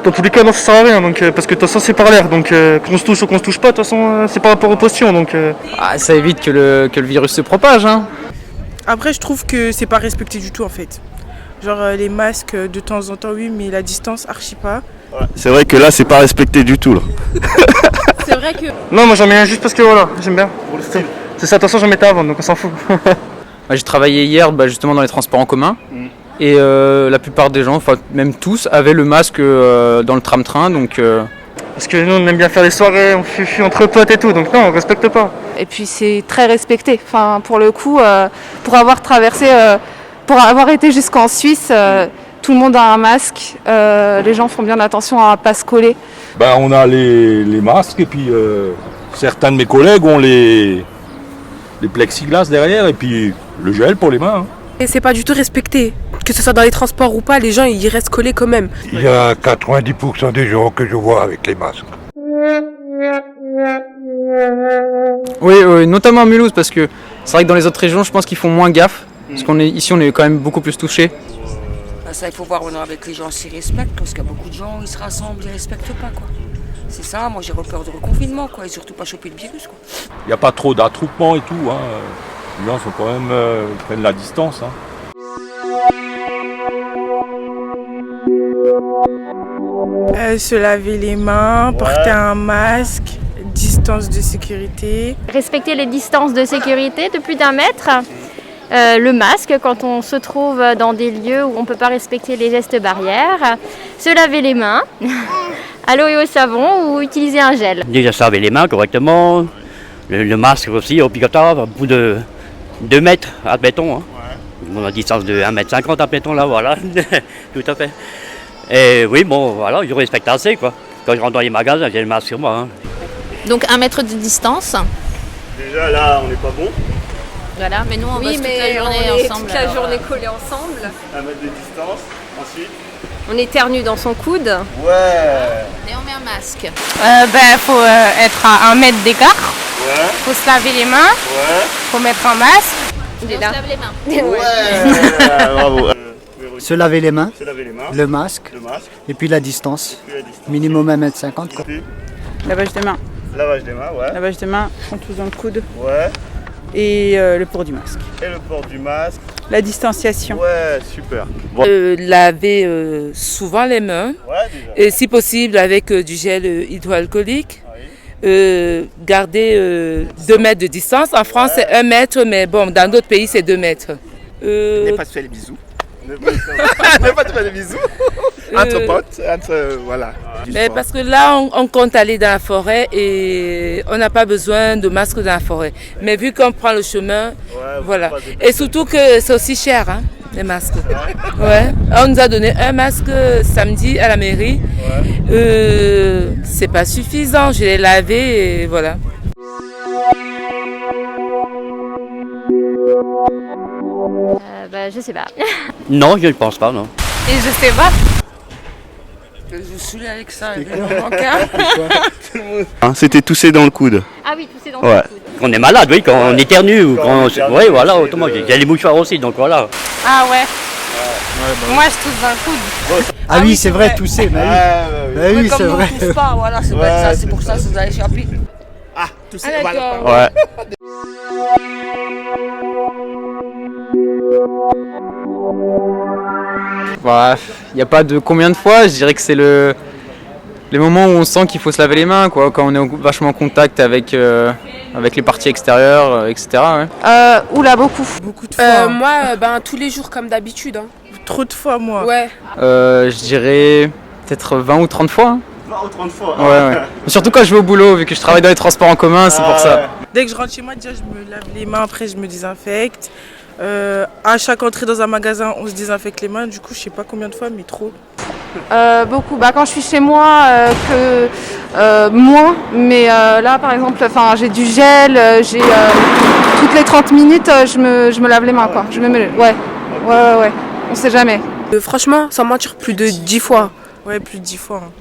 Dans tous les cas, non, ça sert à rien, donc, parce que de toute façon, c'est par l'air. Donc, qu'on se touche ou qu'on se touche pas, de toute façon, c'est par rapport aux postillons. Donc, Ça évite que le virus se propage, hein. Après, je trouve que c'est pas respecté du tout en fait. Genre les masques de temps en temps, oui, mais la distance, archi pas. Ouais, c'est vrai que là, c'est pas respecté du tout. Là. C'est vrai que... non, moi j'en mets un juste parce que voilà, j'aime bien. C'est ça, de toute façon, j'en mettais avant, donc on s'en fout. J'ai travaillé hier justement dans les transports en commun. Et la plupart des gens, enfin même tous, avaient le masque dans le tram-train, donc... Parce que nous, on aime bien faire des soirées, on fuit entre potes et tout, donc non, on respecte pas. Et puis c'est très respecté. Enfin, pour le coup, pour avoir traversé, pour avoir été jusqu'en Suisse, tout le monde a un masque. Les gens font bien attention à ne pas se coller. Ben, on a les masques et puis certains de mes collègues ont les plexiglas derrière et puis le gel pour les mains. Hein. Et c'est pas du tout respecté. Que ce soit dans les transports ou pas, les gens ils restent collés quand même. Il y a 90% des gens que je vois avec les masques. Oui, notamment à Mulhouse, parce que c'est vrai que dans les autres régions, je pense qu'ils font moins gaffe. Parce qu'ici, on est quand même beaucoup plus touchés. Ça, il faut voir avec les gens s'ils respectent, parce qu'il y a beaucoup de gens, ils se rassemblent, ils ne respectent pas, quoi. C'est ça, moi j'ai peur de reconfinement, quoi, et surtout pas choper le virus, quoi. Il n'y a pas trop d'attroupement et tout. Hein. Les gens sont quand même, prennent la distance. Hein. Se laver les mains, porter un masque, distance de sécurité. Respecter les distances de sécurité de plus d'1 mètre. Le masque quand on se trouve dans des lieux où on ne peut pas respecter les gestes barrières. Se laver les mains à l'eau et au savon ou utiliser un gel. Déjà se laver les mains correctement. Le masque aussi obligatoire, au bout de 2 mètres, admettons. Hein. Bon, la distance de 1,50 m, admettons là, voilà. Tout à fait. Et oui, bon, voilà, je respecte assez, quoi. Quand je rentre dans les magasins, j'ai le masque sur moi. Hein. Donc 1 mètre de distance. Déjà là, on n'est pas bon. Voilà, mais nous on bosse toute la journée ensemble. Toute la journée collés ensemble. 1 mètre de distance, ensuite. On éternue dans son coude. Ouais. Et on met un masque. Faut être à 1 mètre d'écart. Ouais. Faut se laver les mains. Ouais. Faut mettre un masque. Et on se lave les mains. Ouais. Bravo. Se laver les mains, Se laver les mains. le masque, et puis la distance. Minimum 1,50 m. Quoi. Lavage des mains. Lavage des mains, ouais. Lavage des mains en faisant le coude. Ouais. Et le port du masque. Et le port du masque. La distanciation. Ouais, super. Bon. Laver souvent les mains. Ouais, déjà. Et si possible avec du gel hydroalcoolique. Garder 2 mètres de distance. En France, c'est 1 mètre, mais bon, dans d'autres pays, c'est 2 mètres. Ne pas se faire les bisous. Ne pas te faire des bisous. Entre potes, voilà. Mais parce que là, on compte aller dans la forêt et on n'a pas besoin de masque dans la forêt. Mais vu qu'on prend le chemin, voilà. Et surtout que c'est aussi cher, hein, les masques. Ouais. On nous a donné un masque samedi à la mairie. C'est pas suffisant, je l'ai lavé et voilà. Je sais pas. Non, je ne pense pas, non. Et je sais pas. Je vous saoule avec ça, Hein, c'était tousser dans le coude. Ah oui, tousser dans Ouais. le coude. Quand on est malade, oui, quand on éternue ou quand oui, voilà, autrement, j'ai les mouchoirs aussi, donc voilà. Ah ouais. Moi, je tousse dans le coude. Ah oui, c'est vrai, tousser. Bah oui, c'est vrai. On tousse pas, voilà, c'est pas ça, c'est pour ça que vous allez échapper. Ah, tousser, voilà. Ouais. Voilà, il n'y a pas de combien de fois, je dirais que c'est les moments où on sent qu'il faut se laver les mains, quoi, quand on est vachement en contact avec les parties extérieures, etc. Ouais. Oula, beaucoup. Beaucoup de fois. Moi, tous les jours comme d'habitude. Hein. Trop de fois, moi. Ouais. Je dirais peut-être 20 ou 30 fois. Hein. 20 ou 30 fois. Ouais. Surtout quand je vais au boulot, vu que je travaille dans les transports en commun, c'est pour ça. Dès que je rentre chez moi, déjà, je me lave les mains, après je me désinfecte. À chaque entrée dans un magasin, on se désinfecte les mains. Du coup, je sais pas combien de fois, mais trop. Beaucoup. Quand je suis chez moi, moins. Mais là, par exemple, j'ai du gel. Toutes les 30 minutes, je me lave les mains, quoi. Ouais. On sait jamais. Franchement, sans mentir, plus de 10 fois. Ouais, plus de 10 fois. Hein.